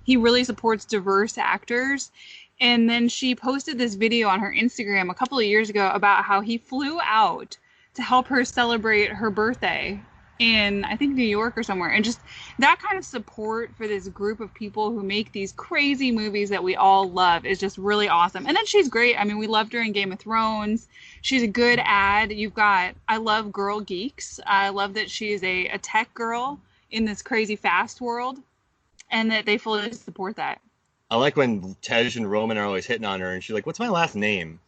he really supports diverse actors. And then she posted this video on her Instagram a couple of years ago about how he flew out to help her celebrate her birthday in, I think, New York or somewhere. And just that kind of support for this group of people who make these crazy movies that we all love is just really awesome. And then she's great. I mean, we loved her in Game of Thrones. She's a good ad. I love Girl Geeks. I love that she's a tech girl in this crazy fast world, and that they fully support that. I like when Tej and Roman are always hitting on her, and she's like, "What's my last name?"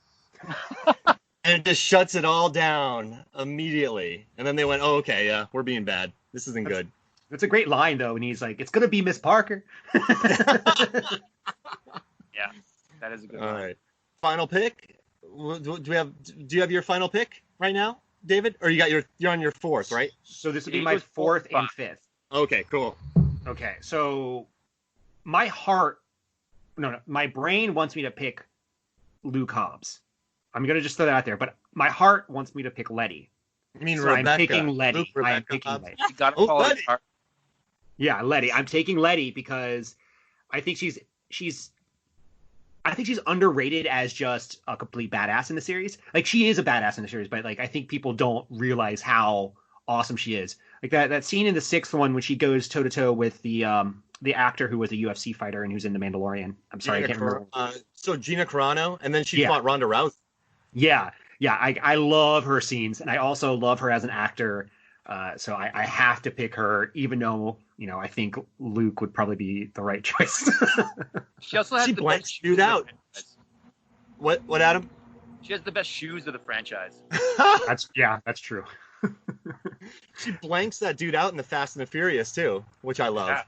And it just shuts it all down immediately. And then they went, "Oh, okay, yeah, we're being bad. This isn't good." That's a great line, though, and he's like, "It's gonna be Miss Parker." Yeah, that is a good All line. right, final pick. Do you have your final pick right now, David? Or you're on your fourth, right? So this would be It my was fourth four, and fifth. Okay, cool. Okay, so my brain wants me to pick Luke Hobbs. I'm gonna just throw that out there, but my heart wants me to pick Letty. I mean, So Rebecca. I'm picking Letty. Luke, I am Rebecca picking Hobbs. Letty. You gotta Oh, follow buddy. his heart. Yeah, Letty. I'm taking Letty because I think she's underrated as just a complete badass in the series. Like, she is a badass in the series, but like I think people don't realize how awesome she is. Like that scene in the sixth one when she goes toe to toe with the actor who was a UFC fighter and who's in The Mandalorian. I'm sorry, I can't remember. So Gina Carano, and then she Yeah. fought Ronda Rousey. Yeah. I love her scenes, and I also love her as an actor. So I have to pick her, even though I think Luke would probably be the right choice. She also has She the blanked best you shoes of the out. franchise. What, Adam? She has the best shoes of the franchise. That's true. She blanks that dude out in the Fast and the Furious too, which I love. Yeah.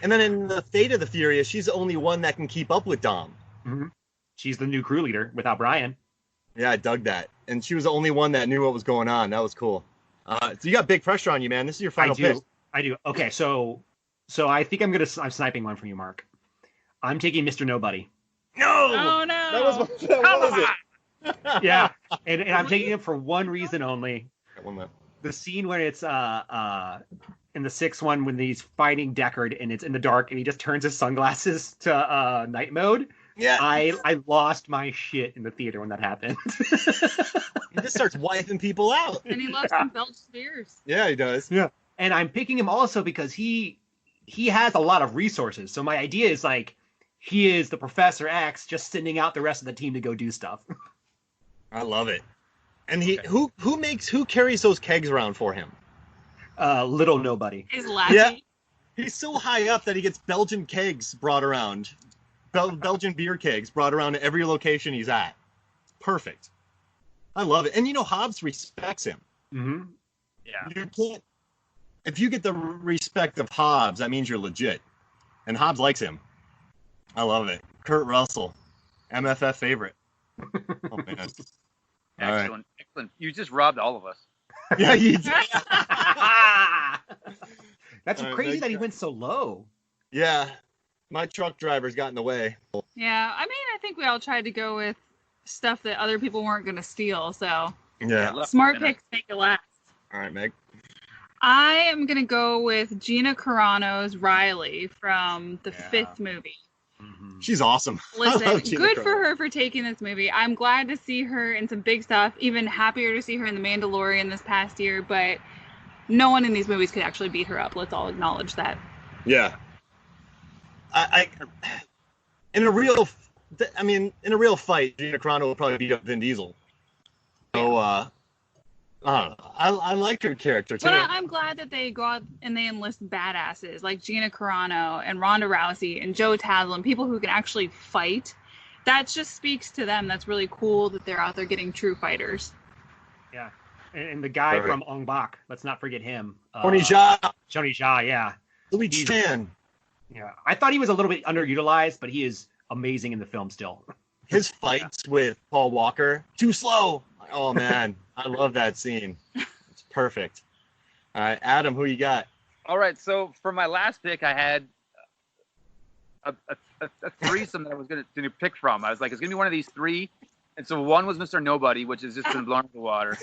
And then in the Fate of the Furious, she's the only one that can keep up with Dom. Mm-hmm. She's the new crew leader without Brian. Yeah, I dug that. And she was the only one that knew what was going on. That was cool. So you got big pressure on you, man. This is your final pick. I do. Okay, so I think I'm sniping one from you, Mark. I'm taking Mr. Nobody. No! Oh, no. That was it. Yeah, and I'm taking it for one reason only. Got one left. The scene where it's in the sixth one when he's fighting Deckard and it's in the dark and he just turns his sunglasses to night mode. Yeah. I lost my shit in the theater when that happened. He just starts wiping people out. And he loves some belch spears. Yeah, he does. Yeah. And I'm picking him also because he has a lot of resources. So my idea is like he is the Professor X just sending out the rest of the team to go do stuff. I love it. And who carries those kegs around for him? Little nobody. His lackey. Yeah. He's so high up that he gets Belgian kegs brought around. Belgian beer kegs brought around to every location he's at. Perfect. I love it. And Hobbs respects him. Mm-hmm. Yeah. You can't. If you get the respect of Hobbs, that means you're legit. And Hobbs likes him. I love it. Kurt Russell, MFF favorite. Oh man. All right. Excellent. You just robbed all of us. Yeah, you did. That's All right, crazy next that he guy. went so low. Yeah. My truck driver's got in the way. Yeah, I mean, I think we all tried to go with stuff that other people weren't going to steal, so Yeah. Left smart minute. picks make it last. All right, Meg. I am going to go with Gina Carano's Riley from the Yeah. fifth movie. Mm-hmm. She's awesome. I Listen, love Gina good Carano. for her for taking this movie. I'm glad to see her in some big stuff. Even happier to see her in The Mandalorian this past year, but no one in these movies could actually beat her up. Let's all acknowledge that. Yeah. In a real fight, Gina Carano will probably beat up Vin Diesel. So, I don't know. I liked her character too. But I'm glad that they go out and they enlist badasses like Gina Carano and Ronda Rousey and Joe Taslim, people who can actually fight. That just speaks to them. That's really cool that they're out there getting true fighters. Yeah. And the guy Right. from Ong Bak, let's not forget him. Tony Jaa, Johnny Jha, yeah. Louis he's- Chan. Yeah. I thought he was a little bit underutilized, but he is amazing in the film still. His fights with Paul Walker, too slow. Oh man, I love that scene. It's perfect. All right, Adam, who you got? All right, so for my last pick, I had a threesome that I was going to pick from. I was like, it's going to be one of these three. And so one was Mr. Nobody, which has just been blown out of the water.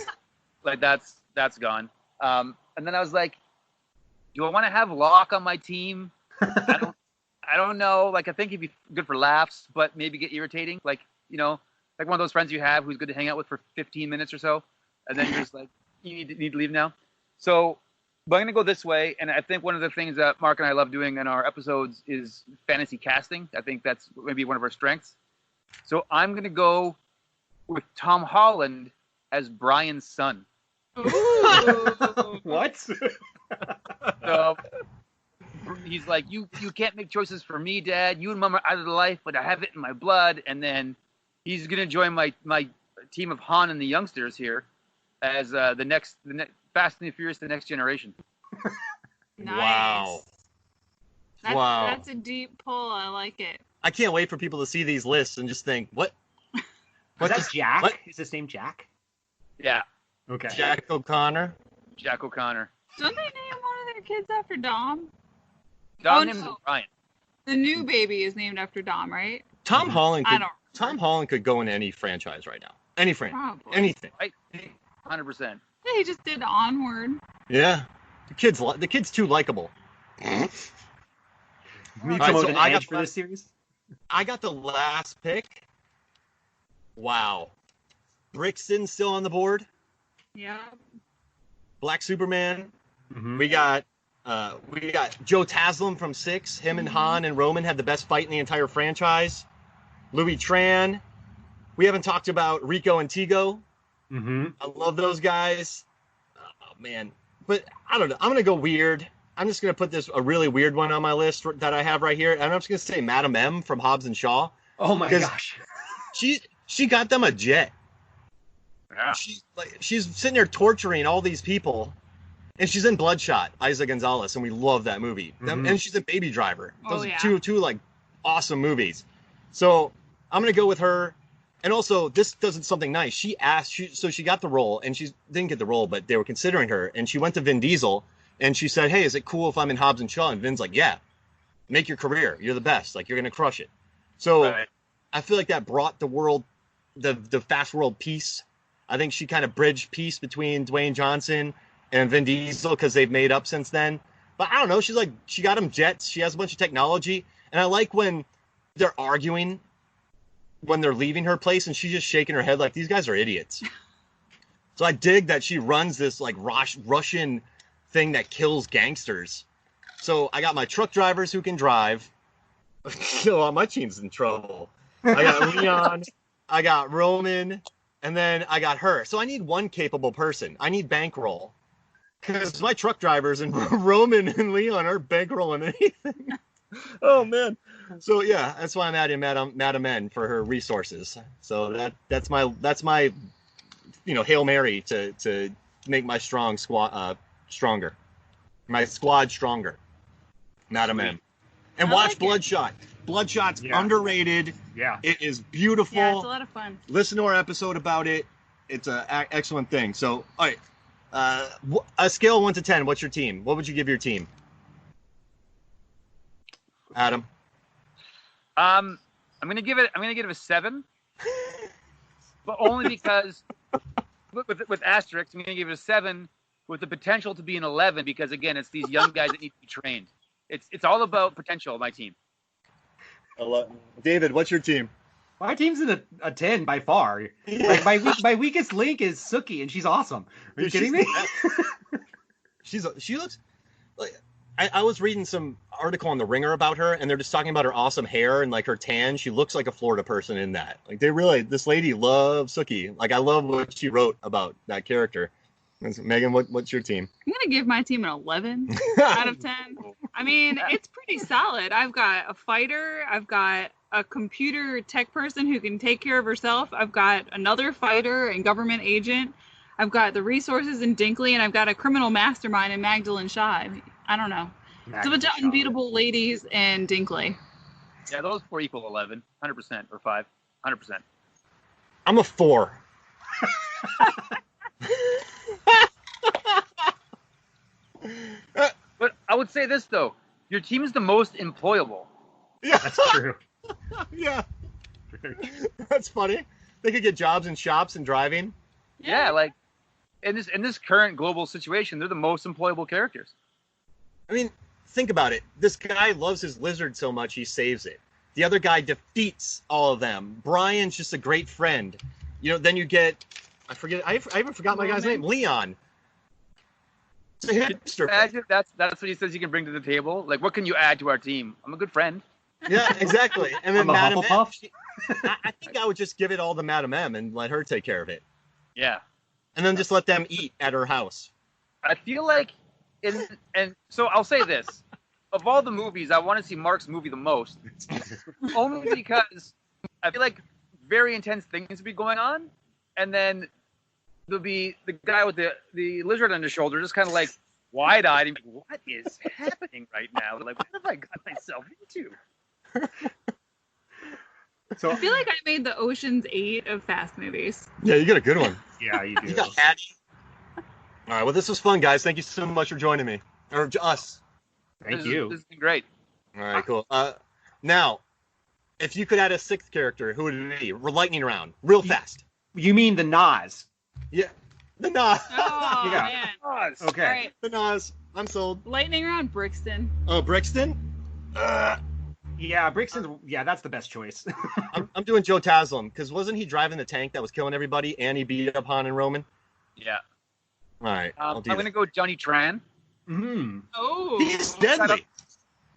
Like, that's gone. And then I was like, do I want to have Locke on my team? I I don't know. Like, I think he'd be good for laughs, but maybe get irritating. Like, like one of those friends you have who's good to hang out with for 15 minutes or so, and then you're just like, you need to leave now. So, but I'm gonna go this way, and I think one of the things that Mark and I love doing in our episodes is fantasy casting. I think that's maybe one of our strengths. So I'm gonna go with Tom Holland as Brian's son. What? So he's like, you can't make choices for me, Dad. You and Mom are out of the life, but I have it in my blood. And then he's gonna join my team of Han and the youngsters here as the next Fast and the Furious, the next generation. Nice. Wow. Wow. That's a deep pull. I like it. I can't wait for people to see these lists and just think, what? Is that Jack? What? Is his name Jack? Yeah, Okay. Jack O'Connor? Jack O'Connor. Don't they name one of their kids after Dom? Dom Oh, named no. Brian. The new baby is named after Dom, right? Tom Holland I could, don't. Tom Holland could go in any franchise right now. Any franchise. Probably. Anything. 100%. Yeah, he just did Onward. Yeah. The kid's too likable. Need All to right, promote so an I got edge for this series? I got the last pick. Wow. Brixton still on the board. Yeah. Black Superman. Mm-hmm. We got Joe Taslim from 6. Him and Han and Roman had the best fight in the entire franchise. Louis Tran. We haven't talked about Rico and Tigo. Mm-hmm. I love those guys. Oh man. But I don't know. I'm gonna go weird. I'm just gonna put a really weird one on my list that I have right here. And I'm just gonna say Madam M from Hobbs and Shaw. Oh my Because- gosh. She got them a jet. Yeah. She's sitting there torturing all these people, and she's in Bloodshot, Isa Gonzalez, and we love that movie. Mhm. And she's in Baby Driver. Oh, Those are yeah. two like awesome movies. So I'm gonna go with her. And also, this does something nice. She got the role, and she didn't get the role, but they were considering her, and she went to Vin Diesel, and she said, "Hey, is it cool if I'm in Hobbs and Shaw?" And Vin's like, "Yeah, make your career. You're the best. Like you're gonna crush it." So. Right. I feel like that brought the world, the fast world peace. I think she kind of bridged peace between Dwayne Johnson and Vin Diesel because they've made up since then. But I don't know. She got him jets. She has a bunch of technology. And I like when they're arguing when they're leaving her place and she's just shaking her head like these guys are idiots. So I dig that she runs this like Russian thing that kills gangsters. So I got my truck drivers who can drive. Oh, my team's in trouble. I got Leon, I got Roman, and then I got her. So I need one capable person. I need bankroll. Because my truck drivers and Roman and Leon are bankrolling anything. Oh, man. So, yeah, that's why I'm adding Madam N for her resources. So that's my Hail Mary to make my squad stronger. My squad stronger. Madam N. And I watch like it. Bloodshot. Bloodshot's underrated. Yeah. It is beautiful. Yeah, it's a lot of fun. Listen to our episode about it. It's an excellent thing. So, all right. A scale of 1 to 10, what's your team? What would you give your team? Adam? I'm gonna give it a 7, but only because with asterisks, I'm gonna give it a 7 with the potential to be an 11 because again, it's these young guys that need to be trained. It's all about potential. My team. David, what's your team? My team's in a 10 by far. Like my weakest link is Suki, and she's awesome. Are you kidding me? She looks like I was reading some article on The Ringer about her, and they're just talking about her awesome hair and like her tan. She looks like a Florida person in that. Like this lady loves Suki. Like I love what she wrote about that character. Megan, what's your team? I'm going to give my team an 11 out of 10. I mean, it's pretty solid. I've got a fighter. I've got a computer tech person who can take care of herself. I've got another fighter and government agent. I've got the resources in Dinkley, and I've got a criminal mastermind in Magdalene Shaw. I don't know. It's a bunch of unbeatable ladies in Dinkley. Yeah, those 4 equal 11, 100% or 5, 100%. I'm a 4. But I would say this though, your team is the most employable. Yeah, That's true. yeah. That's funny. They could get jobs in shops and driving. Yeah, like in this current global situation, they're the most employable characters. I mean, think about it. This guy loves his lizard so much he saves it. The other guy defeats all of them. Brian's just a great friend. You know, then you get, I even forgot my guy's name, Leon. It's a hipster. Imagine that's what he says he can bring to the table. Like, what can you add to our team? I'm a good friend. Yeah, exactly. And then I'm a Madam M, Hufflepuff. I think I would just give it all to Madam M and let her take care of it. Yeah. And then just let them eat at her house. I feel like, and so I'll say this: of all the movies, I want to see Mark's movie the most, only because I feel like very intense things will be going on, and then there'll be the guy with the lizard on his shoulder, just kind of like wide-eyed, and be like, what is happening right now? Like, what have I got myself into? So I feel like I made the Ocean's 8 of Fast movies. Yeah, you got a good one. yeah, you do. You got Hattie. All right, well, this was fun, guys. Thank you so much for joining me. Or us. Thank This you. has been great. All right, cool. Now, if you could add a sixth character, who would it be? We're lightning round, real fast. You mean the Nas? Yeah, the Nas. Oh, Yeah. man. Okay. All right. The Nas. I'm sold. Lightning round, Brixton. Oh, Brixton? Yeah, Brixton. Yeah, that's the best choice. I'm doing Joe Taslim, because wasn't he driving the tank that was killing everybody, and he beat up Han and Roman? Yeah. All right, I'll I'm do going to go Johnny Tran. Hmm. Oh. He's deadly.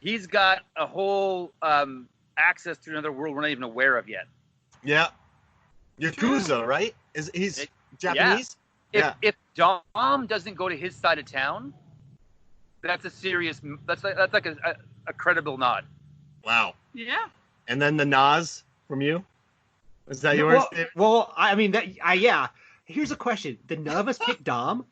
He's got a whole access to another world we're not even aware of yet. Yeah. Yakuza, right? He's Japanese? If Dom doesn't go to his side of town, that's a serious. That's like a credible nod. Wow. Yeah. And then the Nas from you? Is that yours? Well, I mean, yeah. Here's a question: did none of us pick Dom?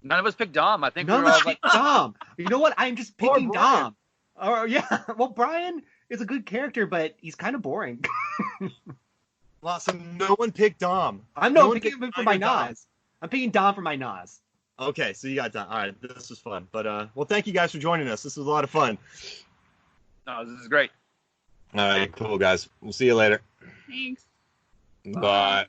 None of us picked Dom. I think None we're of all us like, picked Dom. You know what? I'm just Or picking Brian. Dom. Oh yeah. Well, Brian is a good character, but he's kind of boring. Well, so no one picked Dom. I'm No not one picking picked him for my Dom. Nas. I'm picking Dom for my Nas. Okay, so you got Dom. All right, this was fun. But well, thank you guys for joining us. This was a lot of fun. no, this is great. All right, cool guys. We'll see you later. Thanks. Bye.